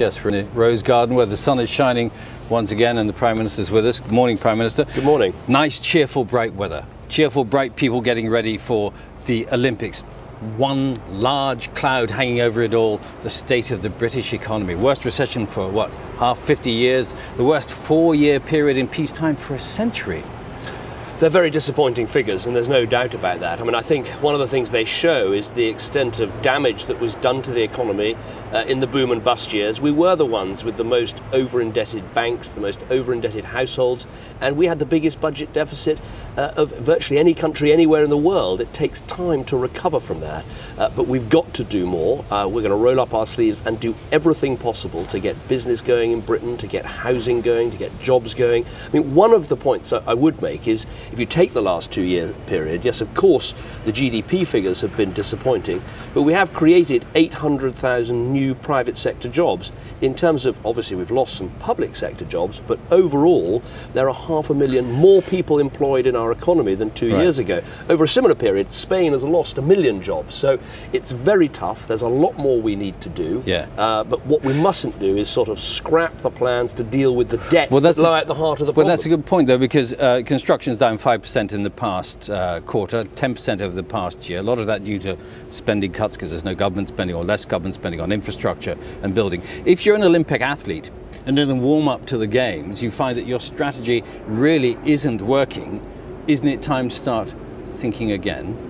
Yes, we're in the Rose Garden where the sun is shining once again and the Prime Minister's with us. Good morning, Prime Minister. Good morning. Nice, cheerful, bright weather. Cheerful, bright people getting ready for the Olympics. One large cloud hanging over it all, the state of the British economy. Worst recession for, what, 50 years? The worst 4-year period in peacetime for a century. They're very disappointing figures, and there's no doubt about that. I mean, I think one of the things they show is the extent of damage that was done to the economy in the boom and bust years. We were the ones with the most over-indebted banks, the most over-indebted households, and we had the biggest budget deficit of virtually any country anywhere in the world. It takes time to recover from that, but we've got to do more. We're going to roll up our sleeves and do everything possible to get business going in Britain, to get housing going, to get jobs going. I mean, one of the points I would make is, if you take the last 2-year period, yes, of course, the GDP figures have been disappointing, but we have created 800,000 new private sector jobs. In terms of, obviously, we've lost some public sector jobs, but overall, there are 500,000 more people employed in our economy than 2 years ago. Over a similar period, Spain has lost 1 million jobs. So it's very tough. There's a lot more we need to do. But what we mustn't do is sort of scrap the plans to deal with the debts that lie at the heart of the problem. Well, that's a good point, though, because construction's down 5% in the past quarter, 10% over the past year. A lot of that due to spending cuts because there's no government spending or less government spending on infrastructure and building. If you're an Olympic athlete and in the warm-up to the Games, you find that your strategy really isn't working, isn't it time to start thinking again?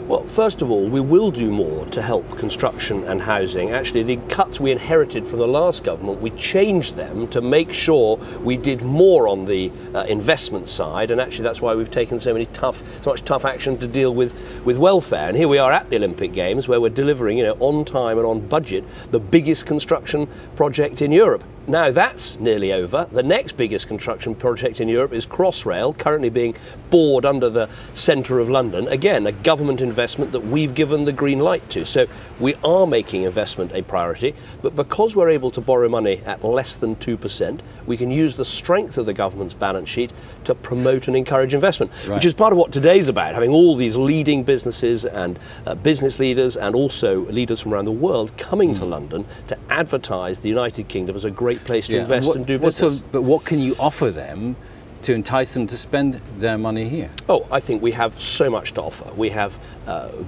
Well, first of all, we will do more to help construction and housing. Actually, the cuts we inherited from the last government, we changed them to make sure we did more on the investment side, and actually that's why we've taken so much tough action to deal with welfare. And here we are at the Olympic Games, where we're delivering, on time and on budget, the biggest construction project in Europe. Now that's nearly over. The next biggest construction project in Europe is Crossrail, currently being bored under the centre of London. Again, a government investment that we've given the green light to. So we are making investment a priority, but because we're able to borrow money at less than 2%, we can use the strength of the government's balance sheet to promote and encourage investment, which is part of what today's about, having all these leading businesses and business leaders and also leaders from around the world coming to London to advertise the United Kingdom as a great place to invest and do business. But what can you offer them to entice them to spend their money here? Oh, I think we have so much to offer. We have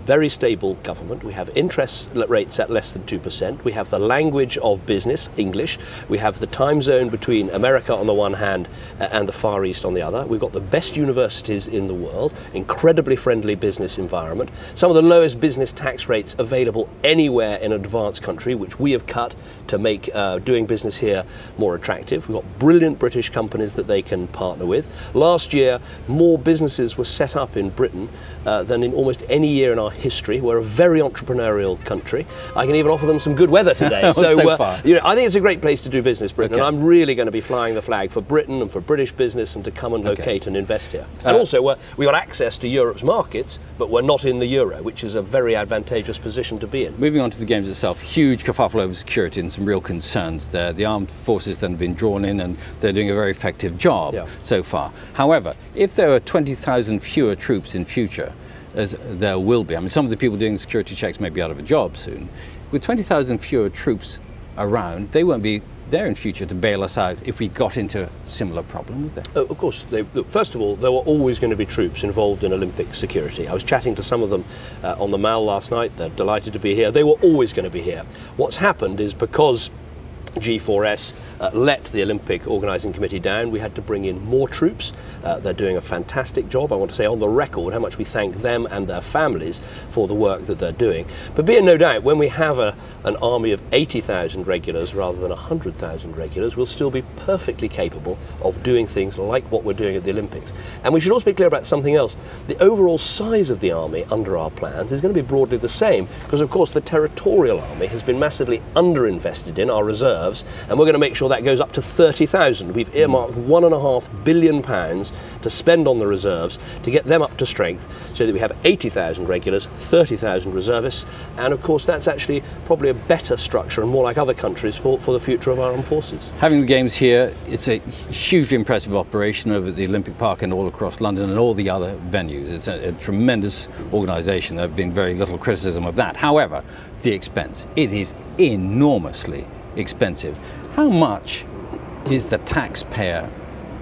very stable government. We have interest rates at less than 2%. We have the language of business, English. We have the time zone between America on the one hand and the Far East on the other. We've got the best universities in the world, incredibly friendly business environment, some of the lowest business tax rates available anywhere in an advanced country, which we have cut to make doing business here more attractive. We've got brilliant British companies that they can partner with. Last year, more businesses were set up in Britain than in almost any year in our history. We're a very entrepreneurial country. I can even offer them some good weather today. so far. I think it's a great place to do business, Britain, and I'm really going to be flying the flag for Britain and for British business and to come and locate and invest here. And also, we've got access to Europe's markets, but we're not in the euro, which is a very advantageous position to be in. Moving on to the Games itself, huge kerfuffle over security and some real concerns there. The armed forces then have been drawn in and they're doing a very effective job so far. However, if there are 20,000 fewer troops in future, as there will be, I mean, some of the people doing security checks may be out of a job soon, with 20,000 fewer troops around, they won't be there in future to bail us out if we got into a similar problem, would they? Of course. First of all, there were always going to be troops involved in Olympic security. I was chatting to some of them on the Mall last night. They're delighted to be here. They were always going to be here. What's happened is because G4S let the Olympic Organising Committee down, we had to bring in more troops. They're doing a fantastic job. I want to say on the record how much we thank them and their families for the work that they're doing. But be in no doubt, when we have an army of 80,000 regulars rather than 100,000 regulars, we'll still be perfectly capable of doing things like what we're doing at the Olympics. And we should also be clear about something else. The overall size of the army under our plans is going to be broadly the same, because of course the territorial army has been massively underinvested in, our reserves, and we're going to make sure that goes up to 30,000. We've earmarked £1.5 billion to spend on the reserves to get them up to strength so that we have 80,000 regulars, 30,000 reservists, and of course that's actually probably a better structure and more like other countries for the future of our armed forces. Having the Games here, it's a hugely impressive operation over at the Olympic Park and all across London and all the other venues. It's a tremendous organisation. There have been very little criticism of that. However, the expense, it is enormously expensive. How much is the taxpayer,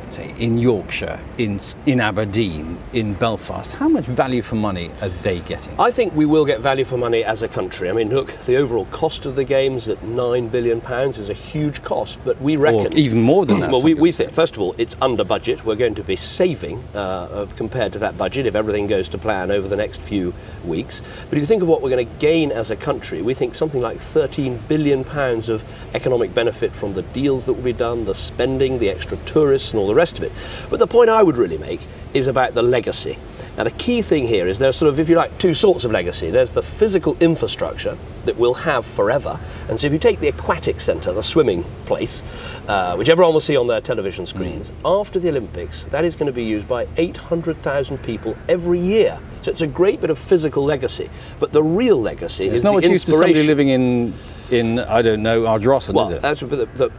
say in Yorkshire, in Aberdeen, in Belfast, how much value for money are they getting? I think we will get value for money as a country. I mean, look, the overall cost of the games at £9 billion is a huge cost, but we reckon... Or even more than that. Well, we think, first of all, it's under budget. We're going to be saving compared to that budget if everything goes to plan over the next few weeks. But if you think of what we're going to gain as a country, we think something like £13 billion of economic benefit from the deals that will be done, the spending, the extra tourists and all the rest of it. But the point I would really make is about the legacy. Now the key thing here is there's sort of, if you like, two sorts of legacy. There's the physical infrastructure that we'll have forever. And so if you take the aquatic centre, the swimming place, which everyone will see on their television screens, after the Olympics, that is going to be used by 800,000 people every year. So it's a great bit of physical legacy. But the real legacy is the inspiration. It's not what used to somebody living in, I don't know, Ardrossan, well, is it? That's,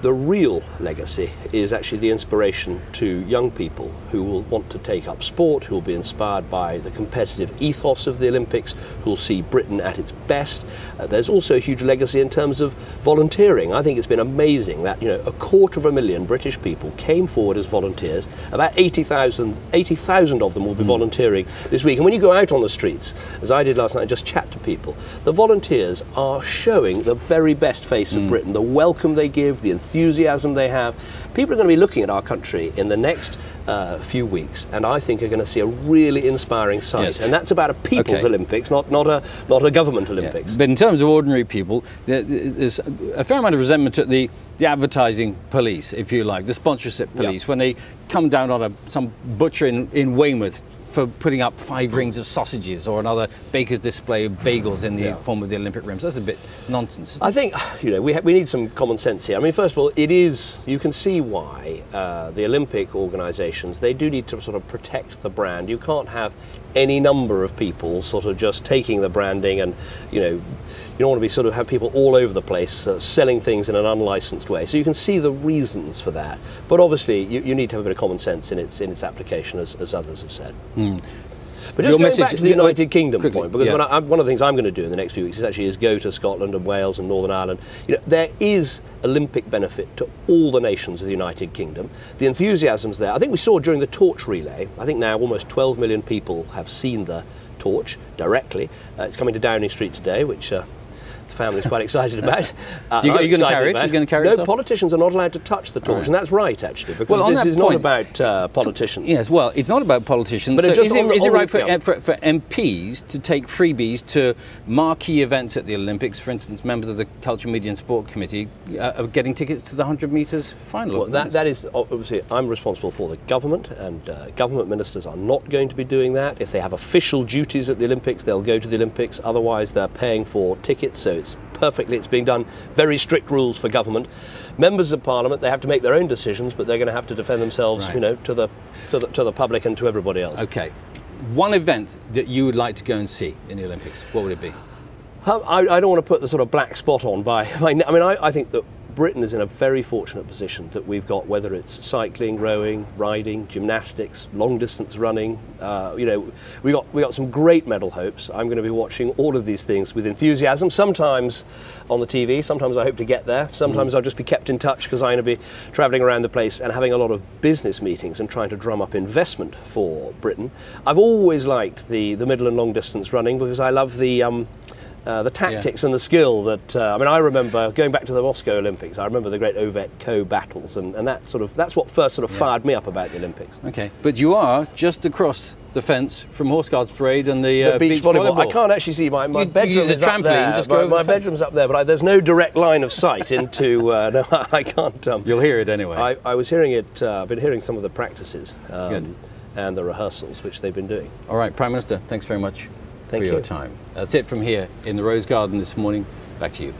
the real legacy is actually the inspiration to young people who will want to take up sport, who will be inspired by the competitive ethos of the Olympics, who will see Britain at its best. There's also a huge legacy in terms of volunteering. I think it's been amazing that, 250,000 British people came forward as volunteers. About 80,000 of them will be volunteering this week. And when you go out on the streets, as I did last night, and just chat to people, the volunteers are showing the very best face of Britain, the welcome they give, the enthusiasm they have. People are going to be looking at our country in the next few weeks, and I think are going to see a really inspiring sight. Yes. And that's about a people's Olympics, not a government Olympics. Yeah. But in terms of ordinary people, there's a fair amount of resentment at the advertising police, if you like, the sponsorship police, when they come down on some butcher in Weymouth for putting up 5 rings of sausages or another baker's display of bagels in the form of the Olympic rims. That's a bit nonsense. I think we need some common sense here. I mean, first of all, you can see why the Olympic organisations, they do need to sort of protect the brand. You can't have any number of people sort of just taking the branding, and you don't want to be have people all over the place selling things in an unlicensed way. So you can see the reasons for that. But obviously you need to have a bit of common sense in its application, as others have said. But just going back to the United Kingdom point, because one of the things I'm going to do in the next few weeks is go to Scotland and Wales and Northern Ireland. There is Olympic benefit to all the nations of the United Kingdom. The enthusiasm's there. I think we saw during the torch relay, I think now almost 12 million people have seen the torch directly. It's coming to Downing Street today, which the family's quite excited about. Are you going to carry it? Are you going to carry it? No, politicians are not allowed to touch the torch, and that's right, actually, because this is not about politicians. Yes, well, it's not about politicians. But so is it right for MPs to take freebies to marquee events at the Olympics? For instance, members of the Culture, Media and Sport Committee are getting tickets to the 100 metres final. Well, that is, obviously, I'm responsible for the government, and government ministers are not going to be doing that. If they have official duties at the Olympics, they'll go to the Olympics. Otherwise, they're paying for tickets, so it's being done, very strict rules for government. Members of Parliament, they have to make their own decisions, but they're going to have to defend themselves, to the public and to everybody else. Okay, one event that you would like to go and see in the Olympics, what would it be? I don't want to put the sort of black spot on I think that Britain is in a very fortunate position that we've got, whether it's cycling, rowing, riding, gymnastics, long distance running, we got some great medal hopes. I'm going to be watching all of these things with enthusiasm, sometimes on the TV, sometimes I hope to get there, sometimes I'll just be kept in touch because I'm going to be travelling around the place and having a lot of business meetings and trying to drum up investment for Britain. I've always liked the middle and long distance running because I love the tactics and the skill that I remember going back to the Moscow Olympics. I remember the great Ovet-Co battles, and that's what first fired me up about the Olympics. Okay, but you are just across the fence from Horse Guards Parade and the beach volleyball. I can't actually see my bedroom. Use a trampoline. Just go over my bedroom's up there, but there's no direct line of sight into. No, I can't. You'll hear it anyway. I was hearing it. I've been hearing some of the practices and the rehearsals which they've been doing. All right, Prime Minister, thanks very much for your time. That's it from here in the Rose Garden this morning. Back to you.